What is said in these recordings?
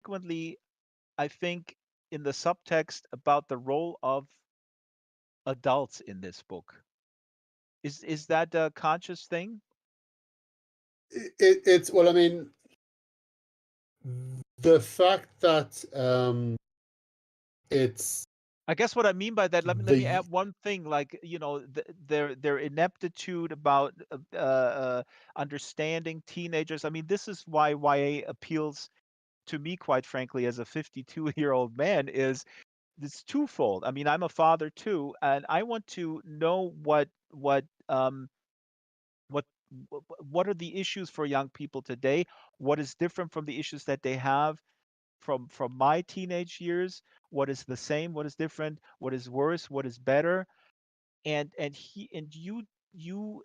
frequently, I think, in the subtext about the role of adults in this book. Is that a conscious thing? It's well, I mean, the fact that it's I guess what I mean by that, let me the add one thing, like, their ineptitude about understanding teenagers. I mean, this is why YA appeals to me, quite frankly, as a 52-year-old man, is it's twofold. I mean, I'm a father too, and I want to know what what are the issues for young people today? What is different from the issues that they have from my teenage years? What is the same? What is different? What is worse? What is better? And you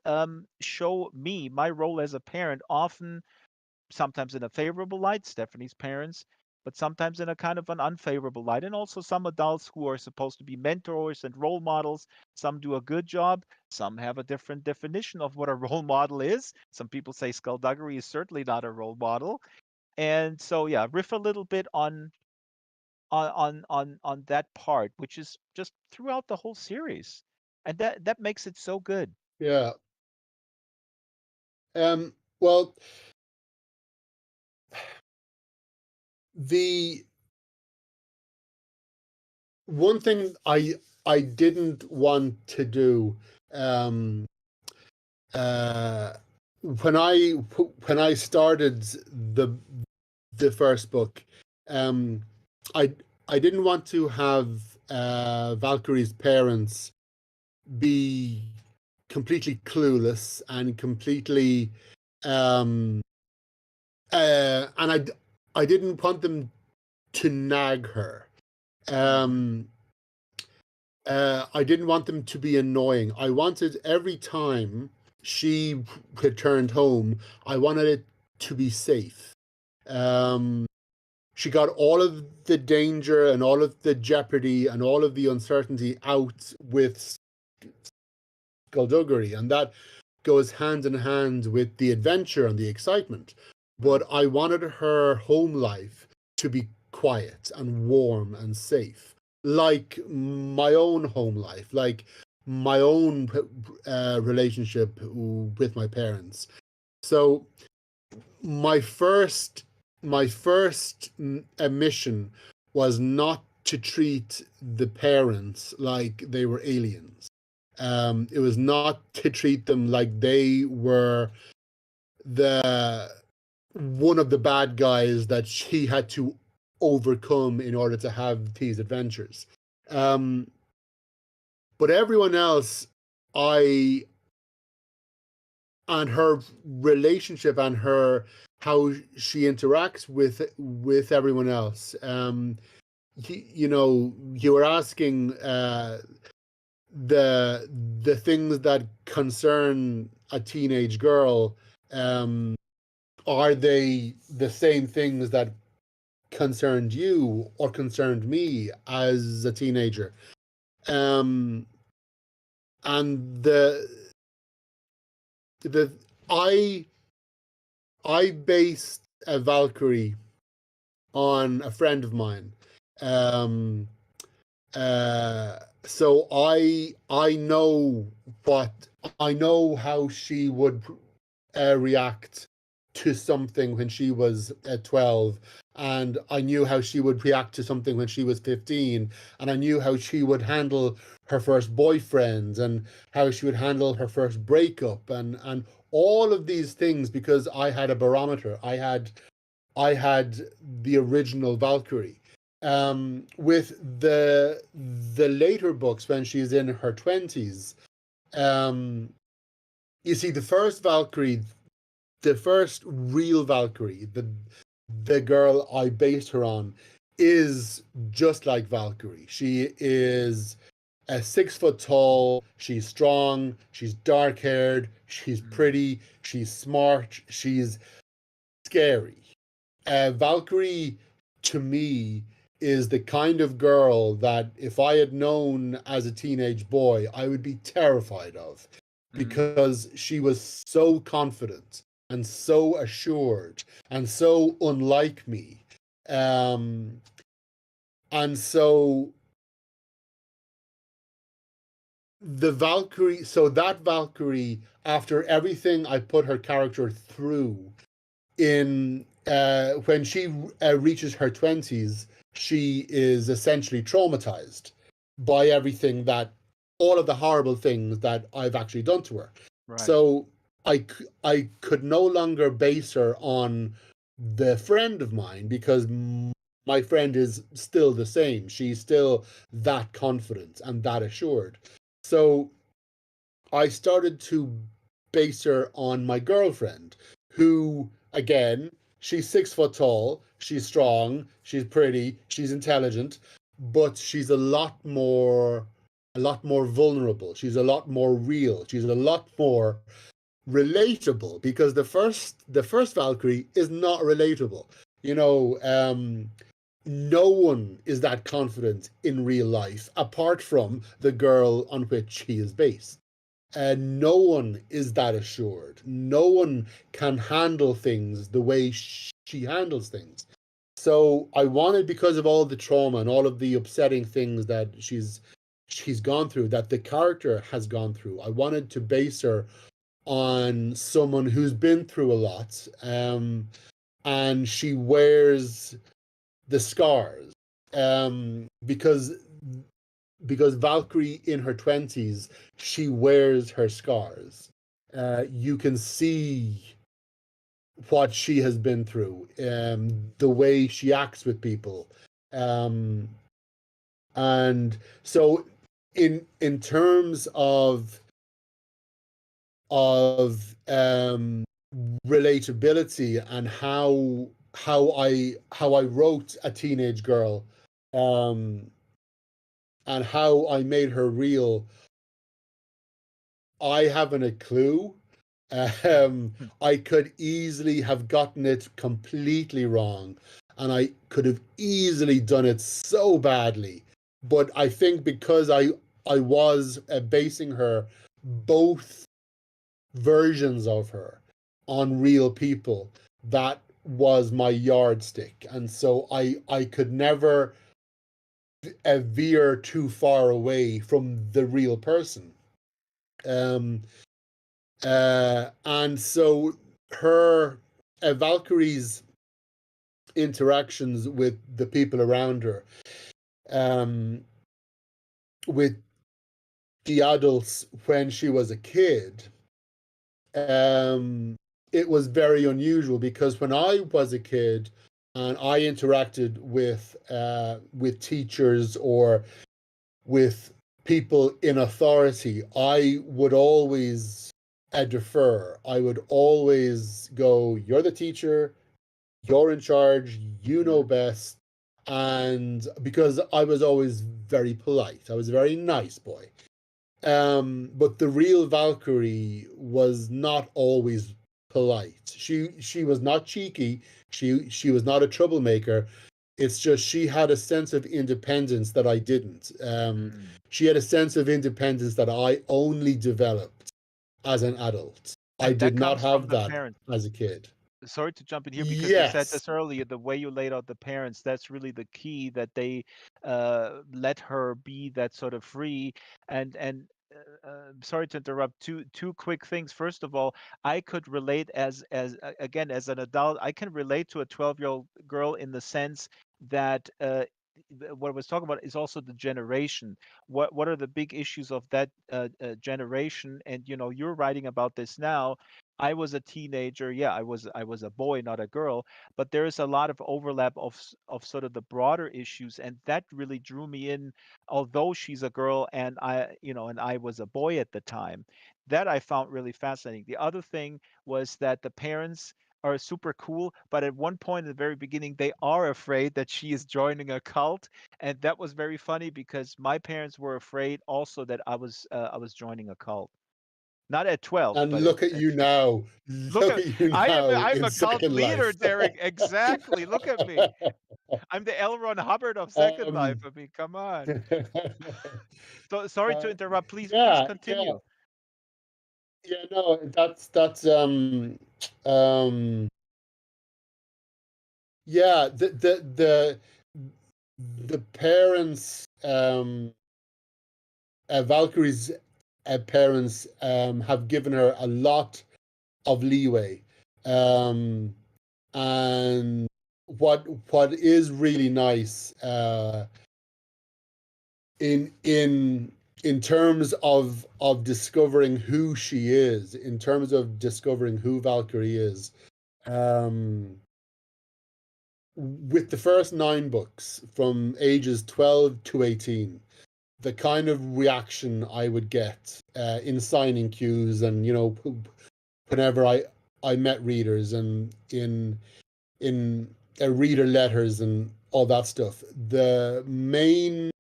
show me my role as a parent, often sometimes in a favorable light, Stephanie's parents, but sometimes in a kind of an unfavorable light. And also some adults who are supposed to be mentors and role models. Some do a good job. Some have a different definition of what a role model is. Some people say skullduggery is certainly not a role model. And so, yeah, riff a little bit on that part, which is just throughout the whole series, and that makes it so good. yeah. Well, the one thing I didn't want to do um uh when I started the the first book, um I I didn't want to have Valkyrie's parents be completely clueless and completely um and I didn't want them to nag her. Hmm. um I didn't want them to be annoying. I wanted every time she returned home, I wanted it to be safe. Um, she got all of the danger and all of the jeopardy and all of the uncertainty out with skullduggery, and that goes hand in hand with the adventure and the excitement. But Right. I wanted her home life to be quiet and warm and safe, like my own home life, like my own relationship with my parents. So my first my first mission was not to treat the parents like they were aliens. It was not to treat them like they were the one of the bad guys that she had to overcome in order to have these adventures. Um, but everyone else, I and her relationship and her how she interacts with everyone else. You know, you were asking the things that concern a teenage girl. Um, are they the same things that concerned you or concerned me as a teenager? Um, and the I I based a Valkyrie on a friend of mine. Um, so I know what I know how she would react to something when she was 12, and I knew how she would react to something when she was 15, and I knew how she would handle her first boyfriend and how she would handle her first breakup and all of these things because I had a barometer. I had the original Valkyrie. With the later books when she's in her 20s, um, you see the first Valkyrie, the first real Valkyrie, the girl I based her on, is just like Valkyrie. She is 6 foot tall. She's strong. She's dark haired. She's Mm. pretty. She's smart. She's scary. Valkyrie, to me, is the kind of girl that if I had known as a teenage boy, I would be terrified of Mm. because she was so confident and so assured and so unlike me. Um, and so the Valkyrie, so that Valkyrie, after everything I put her character through, in when she reaches her 20s, she is essentially traumatized by everything that all of the horrible things that I've actually done to her. Right. So I could no longer base her on the friend of mine because my friend is still the same. She's still that confident and that assured. So I started to base her on my girlfriend, who, again, she's 6 foot tall, she's strong, she's pretty, she's intelligent, but she's a lot more vulnerable. She's a lot more real. She's a lot more relatable because the first Valkyrie is not relatable. You know, no one is that confident in real life apart from the girl on which she is based. And no one is that assured. No one can handle things the way she handles things. So I wanted, because of all the trauma and all of the upsetting things that she's gone through, that the character has gone through, I wanted to base her on someone who's been through a lot, and she wears the scars, because Valkyrie in her 20s, she wears her scars. You can see what she has been through, the way she acts with people. Um, and so in terms of relatability and how I wrote a teenage girl, um, and how I made her real, I haven't a clue. I could easily have gotten it completely wrong, and I could have easily done it so badly. But I think because I was basing her, both versions of her, on real people, that was my yardstick, and so I could never veer too far away from the real person. Um, and so her Valkyrie's interactions with the people around her, um, with the adults when she was a kid, um, it was very unusual because when I was a kid and I interacted with teachers or with people in authority, I would always defer. I would always go, "You're the teacher, you're in charge, you know Mm. best." And because I was always very polite, I was a very nice boy. But the real Valkyrie was not always polite. She was not cheeky. She was not a troublemaker. It's just she had a sense of independence that I didn't. Mm. She had a sense of independence that I only developed as an adult. I And that did not comes from have the that parents. as a kid. Sorry to jump in here because you said Yes, this earlier, the way you laid out the parents, that's really the key, that they let her be that sort of free. And sorry to interrupt, two quick things. First of all, I could relate again, as an adult, I can relate to a 12-year-old girl in the sense that what I was talking about is also the generation. What are the big issues of that generation? And you're writing about this now. I was a teenager. Yeah, I was a boy, not a girl, but there is a lot of overlap of sort of the broader issues, and that really drew me in. Although she's a girl and I was a boy at the time, that I found really fascinating. The other thing was that the parents are super cool, but at one point in the very beginning, they are afraid that she is joining a cult, and that was very funny because my parents were afraid also that I was joining a cult. Not at 12, and but look at at you now. look Look at at you I am now I'm in a cult Second leader, Life. Derek. Exactly. Look at me. I'm the L. Ron Hubbard of Second Life. um, I mean, come on. So sorry to uh, interrupt. Please yeah, yeah, continue. yeah. No, that's um yeah, the parents, Valkyrie's parents, have given her a lot of leeway. Um, and what is really nice, in terms of discovering who she is, in terms of discovering who Valkyrie is, um, with the first 9 books from ages 12 to 18, the kind of reaction I would get in signing queues, and whenever I met readers, and in reader letters and all that stuff, the main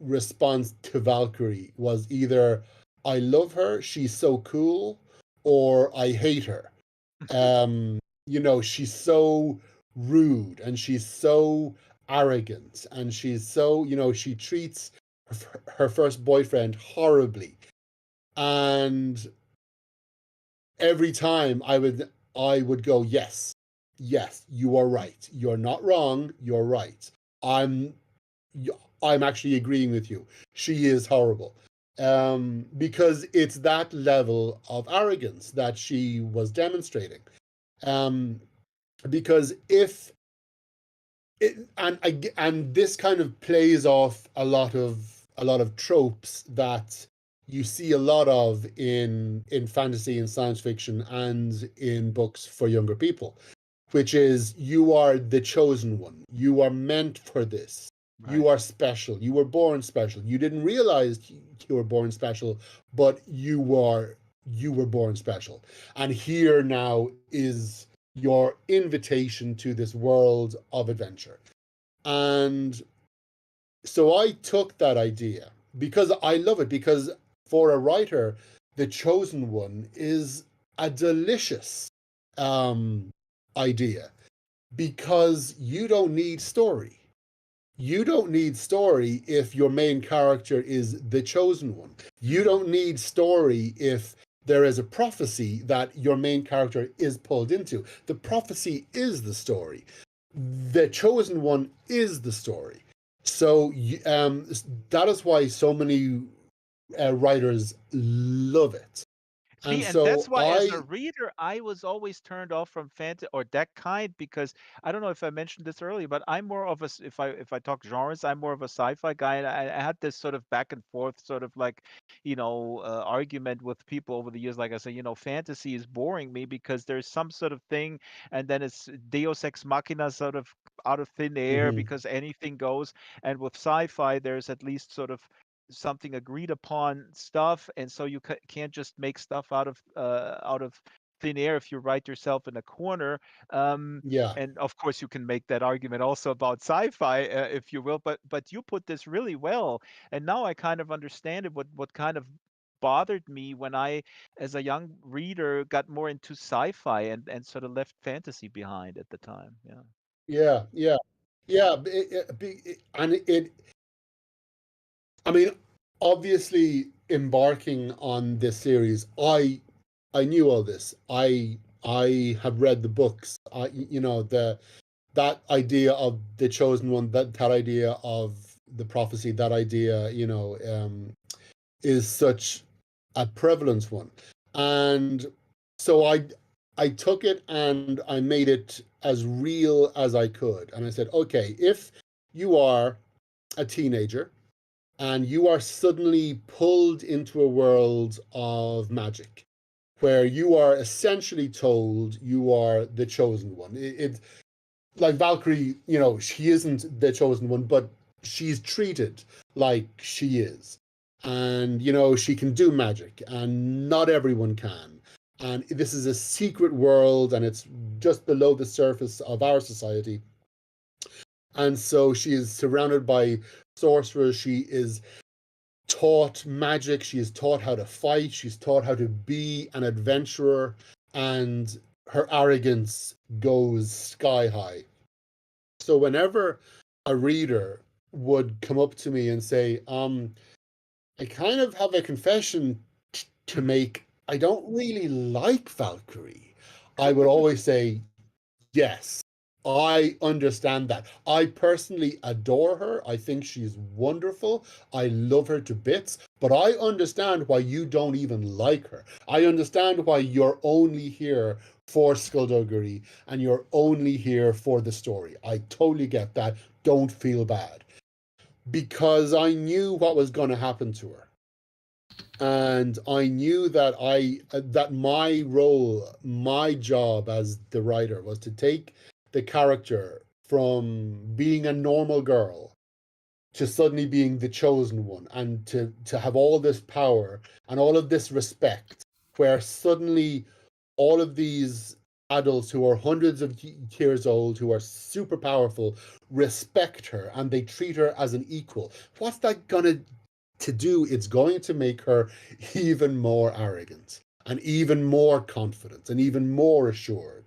response to Valkyrie was either "I love her, she's so cool," or "I hate her." She's so rude, and she's so arrogant, and she's so, she treats her first boyfriend horribly. And every time I would go, yes, yes, you are right. You're not wrong. You're right. I'm I'm actually agreeing with you. She is horrible. Because it's that level of arrogance that she was demonstrating. Um, because if it, and this kind of plays off a lot of tropes that you see a lot of in fantasy and science fiction and in books for younger people, which is, you are the chosen one, you are meant for this, you Right. are special, you were born special, you didn't realize you were born special, but you were born special, and here now is your invitation to this world of adventure. And so I took that idea because I love it, because for a writer, the chosen one is a delicious um, idea, because you don't need story. You don't need story if your main character is the chosen one. You don't need story if there is a prophecy that your main character is pulled into. The prophecy is the story. The chosen one is the story. So that is why so many writers love it. And See, and that's so why as a reader, I was always turned off from fantasy or that kind because I don't know if I mentioned this earlier, but I'm more of a if I talk genres, I'm more of a sci-fi guy, and I had this sort of back and forth sort of like, argument with people over the years. Like I say, fantasy is boring me because there's some sort of thing, and then it's Deus ex machina sort of out of thin air Mhm, because anything goes. And with sci-fi, there's at least sort of something agreed upon stuff, and so you can't just make stuff out of thin air if you write yourself in a corner. um, yeah, and of course you can make that argument also about sci-fi, if you will, but you put this really well, and now I kind of understand it, what kind of bothered me when I, as a young reader, got more into sci-fi and sort of left fantasy behind at the time. Yeah. yeah, yeah, yeah. And I mean, obviously, embarking on this series, I knew all this. I have read the books. That idea of the chosen one, that idea of the prophecy, that idea, is such a prevalent one. And so I took it and I made it as real as I could. And I said, okay, if you are a teenager and you are suddenly pulled into a world of magic where you are essentially told you are the chosen one. It like Valkyrie, she isn't the chosen one, but she's treated like she is. And, she can do magic, and not everyone can. And this is a secret world, and it's just below the surface of our society. And so she is surrounded by sorcerers. She is taught magic. She is taught how to fight. She's taught how to be an adventurer. And her arrogance goes sky high. So whenever a reader would come up to me and say, I kind of have a confession to make. I don't really like Valkyrie. I would always say, yes. I understand that. I personally adore her. I think she's wonderful. I love her to bits, but I understand why you don't even like her. I understand why you're only here for skullduggery and you're only here for the story. I totally get that. Don't feel bad. Because I knew what was going to happen to her. And I knew that my role, my job as the writer was to take the character from being a normal girl to suddenly being the chosen one, and to have all this power and all of this respect, where suddenly all of these adults who are hundreds of years old, who are super powerful, respect her and they treat her as an equal. What's that gonna to do? It's going to make her even more arrogant and even more confident and even more assured.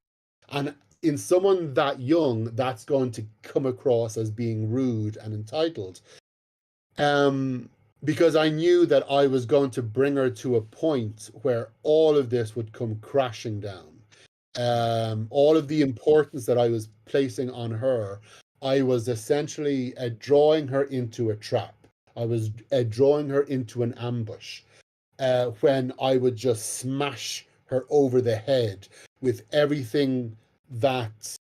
And in someone that young, that's going to come across as being rude and entitled. Um, because I knew that I was going to bring her to a point where all of this would come crashing down. All of the importance that I was placing on her, I was essentially drawing her into a trap. I was drawing her into an ambush when I would just smash her over the head with everything that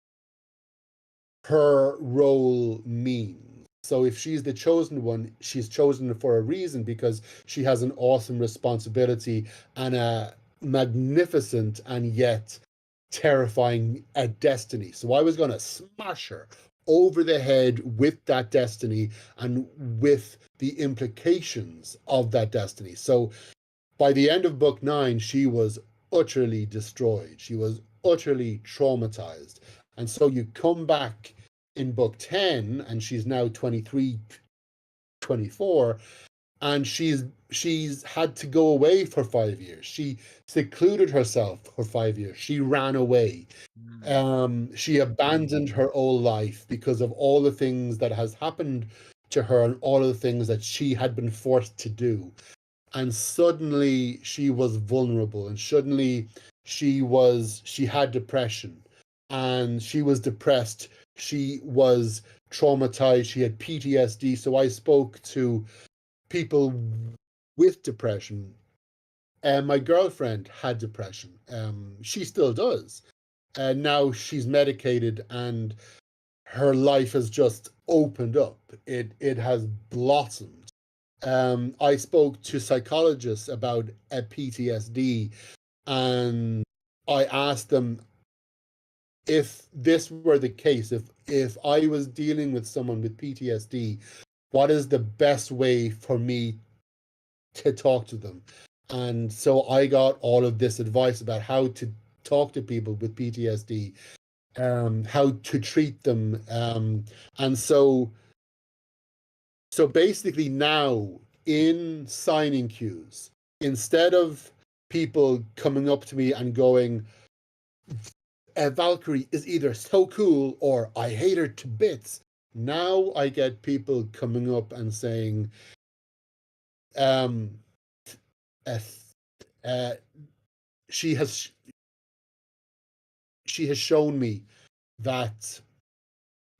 her role means. So if she's the chosen one, she's chosen for a reason, because she has an awesome responsibility and a magnificent and yet terrifying destiny. So I was going to smash her over the head with that destiny and with the implications of that destiny. So by the end of book 9, she was utterly destroyed. She was utterly traumatized. And so you come back in book 10, and she's now 23, 24, and she's had to go away for 5 years. She secluded herself for 5 years. She ran away. Mm. She abandoned her old life because of all the things that has happened to her and all of the things that she had been forced to do. And suddenly she was vulnerable, and suddenly she had depression, and she was depressed. She was traumatized. She had PTSD. So I spoke to people with depression, and my girlfriend had depression. She still does, and now she's medicated, and her life has just opened up. It has blossomed. I spoke to psychologists about PTSD, and I asked them, if this were the case, if I was dealing with someone with PTSD, what is the best way for me to talk to them? And so I got all of this advice about how to talk to people with PTSD, how to treat them, and so basically now in signing queues, instead of people coming up to me and going, Valkyrie is either so cool or I hate her to bits. Now I get people coming up and saying, um, uh, uh, she has she has shown me that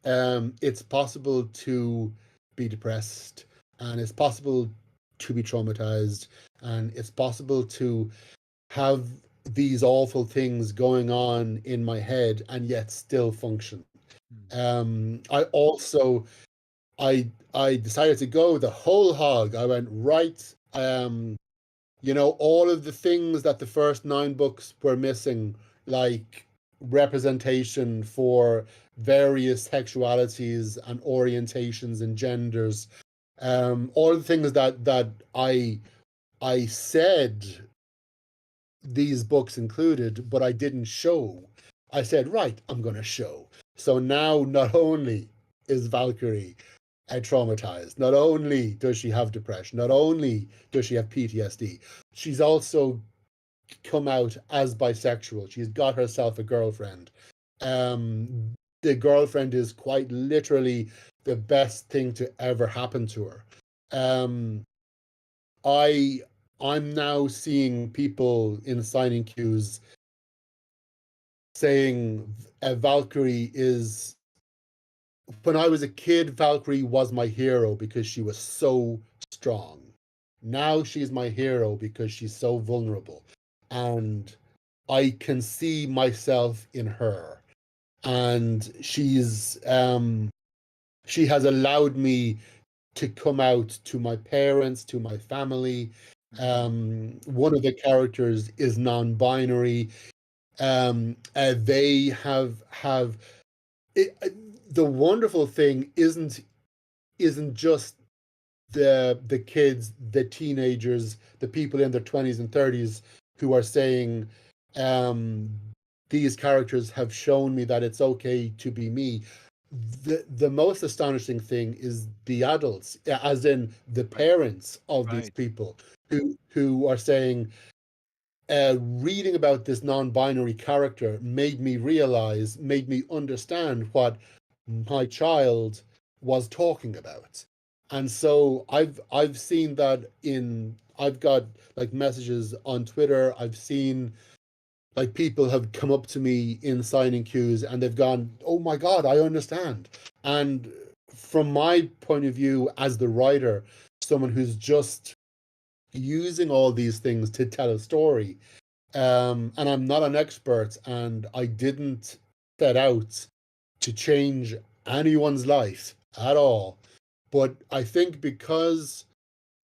it's possible to be depressed, and it's possible to be traumatized, and it's possible to have these awful things going on in my head and yet still function. Mm. I also I decided to go the whole hog. I went right. All of the things that the first 9 books were missing, like representation for various sexualities and orientations and genders, all the things that I said these books included, but I didn't show. I said, right, I'm going to show. So now not only is Valkyrie traumatized, not only does she have depression, not only does she have PTSD, she's also come out as bisexual. She's got herself a girlfriend. The girlfriend is quite literally the best thing to ever happen to her. Um, I I'm now seeing people in signing queues saying Valkyrie is, when I was a kid, Valkyrie was my hero because she was so strong. Now she's my hero because she's so vulnerable. And I can see myself in her. And she has allowed me to come out to my parents, to my family. Mhm. One of the characters is non-binary. They have it, the wonderful thing isn't just the kids, the teenagers, the people in their 20s and 30s who are saying, um, these characters have shown me that it's okay to be me. The most astonishing thing is the adults, as in the Right, parents of these right. people, who are saying, reading about this non-binary character made me understand what my child was talking about. And so I've seen that I've got like messages on Twitter. I've seen like people have come up to me in signing queues and they've gone, "Oh my God, I understand." And from my point of view as the writer, someone who's just using all these things to tell a story, and I'm not an expert, and I didn't set out to change anyone's life at all. But I think because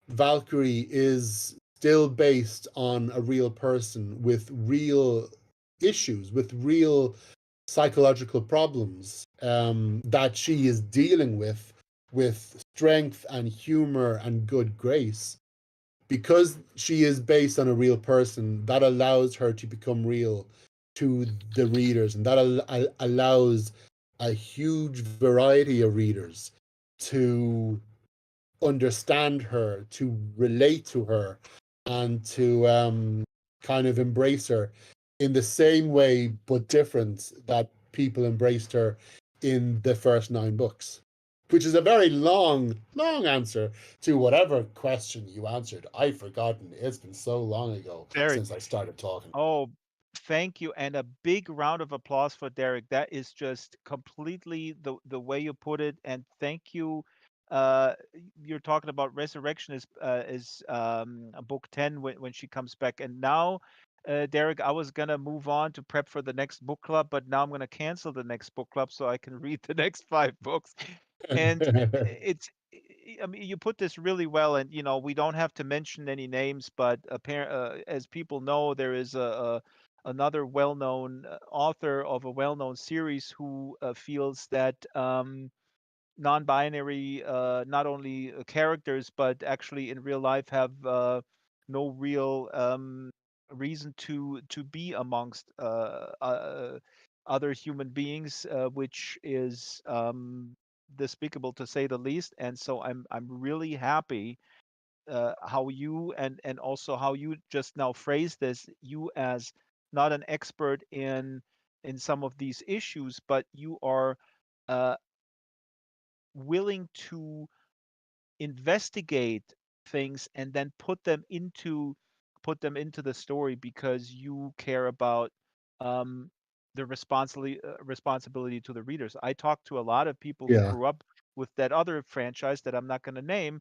Valkyrie is still based on a real person with real issues, with real psychological problems, that she is dealing with strength and humor and good grace, because she is based on a real person, that allows her to become real to the readers, and that allows a huge variety of readers to understand her, to relate to her, and to kind of embrace her in the same way but different that people embraced her in the first 9 books. Which is a very long, long answer to whatever question you answered. I've forgotten. It's been so long ago Derek, since I started talking. oh, thank you, and a big round of applause for Derek. That is just completely the way you put it, and thank you. You're talking about Resurrection is book 10 when she comes back, and now, Derek, I was gonna move on to prep for the next book club, but now I'm gonna cancel the next book club so I can read the next 5 books. And I mean, you put this really well, and we don't have to mention any names, but as people know, there is another well-known author of a well-known series who feels that non-binary, not only characters, but actually in real life have no real reason to be amongst other human beings, which is despicable to say the least. And so I'm really happy how you and also how you just now phrase this. You as not an expert in some of these issues, but you are uh, willing to investigate things and then put them into the story because you care about um, the responsibility to the readers. I talk to a lot of people who Yeah. grew up with that other franchise that I'm not going to name,